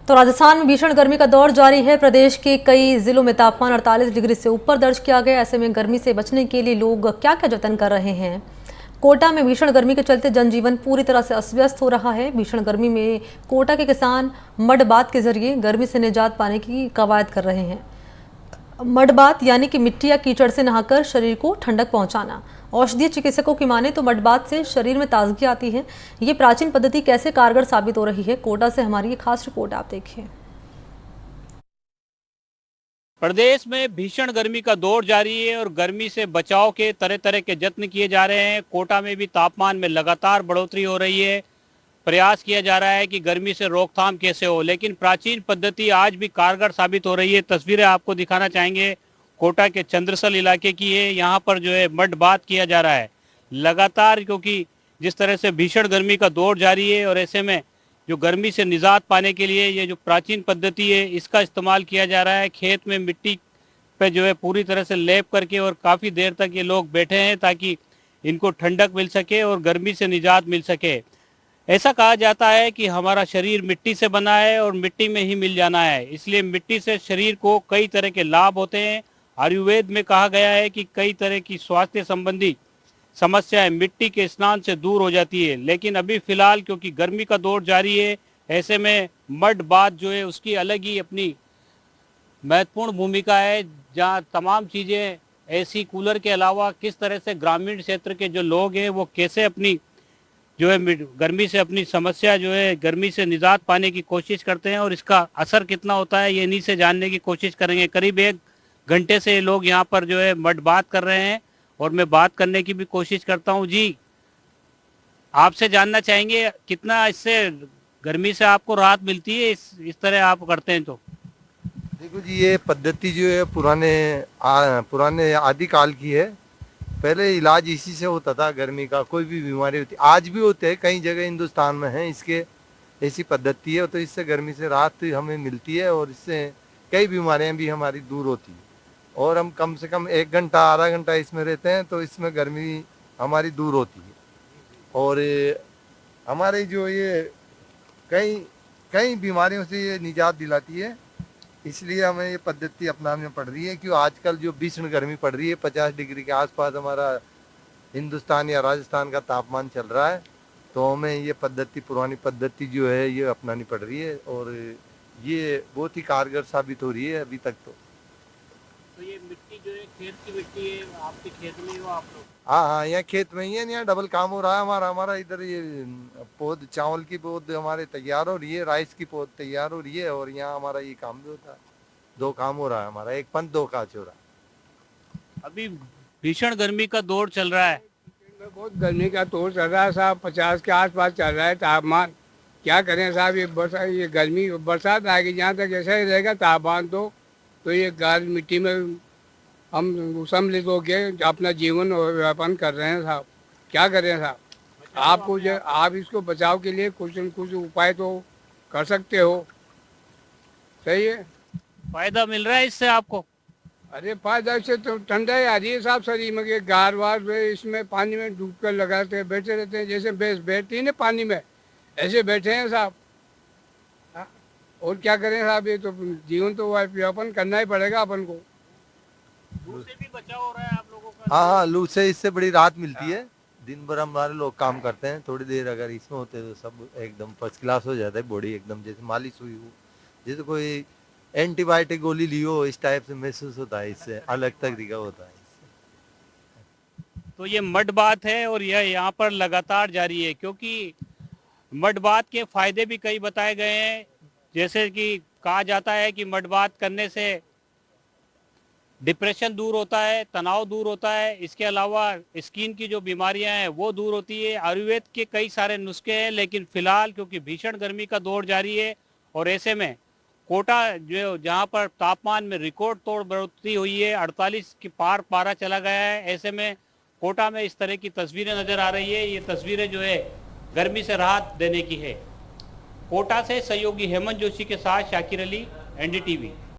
तो राजस्थान में भीषण गर्मी का दौर जारी है। प्रदेश के कई जिलों में तापमान 48 डिग्री से ऊपर दर्ज किया गया। ऐसे में गर्मी से बचने के लिए लोग क्या क्या जतन कर रहे हैं। कोटा में भीषण गर्मी के चलते जनजीवन पूरी तरह से अस्त-व्यस्त हो रहा है। भीषण गर्मी में कोटा के किसान मड बाथ के जरिए गर्मी से निजात पाने की कवायद कर रहे हैं। मड बाथ यानी कि मिट्टी या कीचड़ से नहाकर शरीर को ठंडक पहुंचाना। औषधीय चिकित्सकों की माने तो मड बाथ से शरीर में ताजगी आती है। ये प्राचीन पद्धति कैसे कारगर साबित हो रही है, कोटा से हमारी ये खास रिपोर्ट आप देखिए। प्रदेश में भीषण गर्मी का दौर जारी है और गर्मी से बचाव के तरह तरह के यत्न किए जा रहे हैं। कोटा में भी तापमान में लगातार बढ़ोतरी हो रही है। प्रयास किया जा रहा है कि गर्मी से रोकथाम कैसे हो, लेकिन प्राचीन पद्धति आज भी कारगर साबित हो रही है। तस्वीरें आपको दिखाना चाहेंगे, कोटा के चंद्रसल इलाके की है। यहाँ पर जो है मड बाथ किया जा रहा है लगातार, क्योंकि जिस तरह से भीषण गर्मी का दौर जारी है और ऐसे में जो गर्मी से निजात पाने के लिए ये जो प्राचीन पद्धति है इसका इस्तेमाल किया जा रहा है। खेत में मिट्टी पे जो है पूरी तरह से लेप करके और काफ़ी देर तक ये लोग बैठे हैं ताकि इनको ठंडक मिल सके और गर्मी से निजात मिल सके। ऐसा कहा जाता है कि हमारा शरीर मिट्टी से बना है और मिट्टी में ही मिल जाना है, इसलिए मिट्टी से शरीर को कई तरह के लाभ होते हैं। आयुर्वेद में कहा गया है कि कई तरह की स्वास्थ्य संबंधी समस्याएं मिट्टी के स्नान से दूर हो जाती है। लेकिन अभी फिलहाल क्योंकि गर्मी का दौर जारी है, ऐसे में मड बाथ जो है उसकी अलग ही अपनी महत्वपूर्ण भूमिका है, जहां तमाम चीज़ें एसी कूलर के अलावा किस तरह से ग्रामीण क्षेत्र के जो लोग हैं वो कैसे अपनी जो है गर्मी से अपनी समस्या जो है गर्मी से निजात पाने की कोशिश करते हैं और इसका असर कितना होता है ये इन्हीं से जानने की कोशिश करेंगे। करीब 1 घंटे से लोग यहाँ पर जो है मड बाथ कर रहे हैं और मैं बात करने की भी कोशिश करता हूँ। जी, आपसे जानना चाहेंगे कितना इससे गर्मी से आपको राहत मिलती है इस तरह आप करते हैं तो? देखो जी, ये पद्धति जो है पुराने आदिकाल की है। पहले इलाज इसी से होता था, गर्मी का कोई भी बीमारी होती, आज भी होते हैं, कई जगह हिंदुस्तान में है इसके ऐसी पद्धति है। तो इससे गर्मी से राहत हमें मिलती है और इससे कई बीमारियां भी हमारी दूर होती है। और हम कम से कम 1 घंटा आधा घंटा इसमें रहते हैं तो इसमें गर्मी हमारी दूर होती है। और हमारे जो ये कई कई बीमारियों से ये निजात दिलाती है, इसलिए हमें ये पद्धति अपनानी पड़ रही है। क्यों आजकल जो भीषण गर्मी पड़ रही है, 50 डिग्री के आसपास हमारा हिंदुस्तान या राजस्थान का तापमान चल रहा है, तो हमें ये पद्धति पुरानी पद्धति जो है ये अपनानी पड़ रही है और ये बहुत ही कारगर साबित हो रही है अभी तक। तो ये मिट्टी जो है खेत की मिट्टी है, आपके खेत में ही हो आप लोग? हाँ, यहाँ खेत में ही है। यहाँ डबल काम हो रहा है हमारा इधर ये पौध, चावल की पौध हमारे तैयार हो रही है, राइस की पौध तैयार हो रही है और यहाँ हमारा ये काम भी होता है। 2 काम हो रहा है हमारा, 1 पंथ 2 काज हो रहा है। अभी भीषण गर्मी का दौर चल रहा है। बहुत गर्मी का दौर चल रहा है साहब, 50 के आसपास चल रहा है तापमान। क्या करें साहब, ये गर्मी बरसात आएगी, जहाँ तक ऐसा ही रहेगा तापमान तो ये गाल मिट्टी में हम सम्मिलित होकर अपना जीवन व्यापन कर रहे हैं साहब। क्या करें साहब, आपको जो आप इसको बचाव के लिए कुछ न कुछ उपाय तो कर सकते हो। सही है, फायदा मिल रहा है इससे आपको? अरे फायदा इससे तो ठंडाई आ रही है साहब शरीर में, कि गार वार इसमें पानी में डूब कर लगाते बैठे रहते हैं, जैसे भैंस बैठती है ना पानी में, ऐसे बैठे हैं साहब। और क्या करें साहब, ये तो जीवन तो व्यापन करना ही पड़ेगा अपन को। लू से भी बचाव हो रहा है आप लोगों का? हाँ, लू से इससे बड़ी राहत मिलती है। दिन भर हमारे लोग काम करते हैं, थोड़ी देर अगर इसमें होते तो सब एकदम फर्स्ट क्लास हो जाता है, बॉडी एकदम जैसे मालिश हुई हो, जैसे कोई एंटीबायोटिक गोली ली हो, इस टाइप से महसूस होता है। इससे अलग तरीका होता है इससे। तो ये मड बाथ है और यह यहाँ पर लगातार जारी है, क्योंकि मड बाथ के फायदे भी कई बताए गए हैं। जैसे कि कहा जाता है कि मड बाथ करने से डिप्रेशन दूर होता है, तनाव दूर होता है, इसके अलावा स्किन की जो बीमारियां हैं वो दूर होती है। आयुर्वेद के कई सारे नुस्खे हैं, लेकिन फिलहाल क्योंकि भीषण गर्मी का दौर जारी है और ऐसे में कोटा जो जहां पर तापमान में रिकॉर्ड तोड़ बढ़ोतरी हुई है, 48 के पार पारा चला गया है, ऐसे में कोटा में इस तरह की तस्वीरें नजर आ रही है। ये तस्वीरें जो है गर्मी से राहत देने की है। कोटा से सहयोगी हेमंत जोशी के साथ शाकिर अली, एनडीटीवी।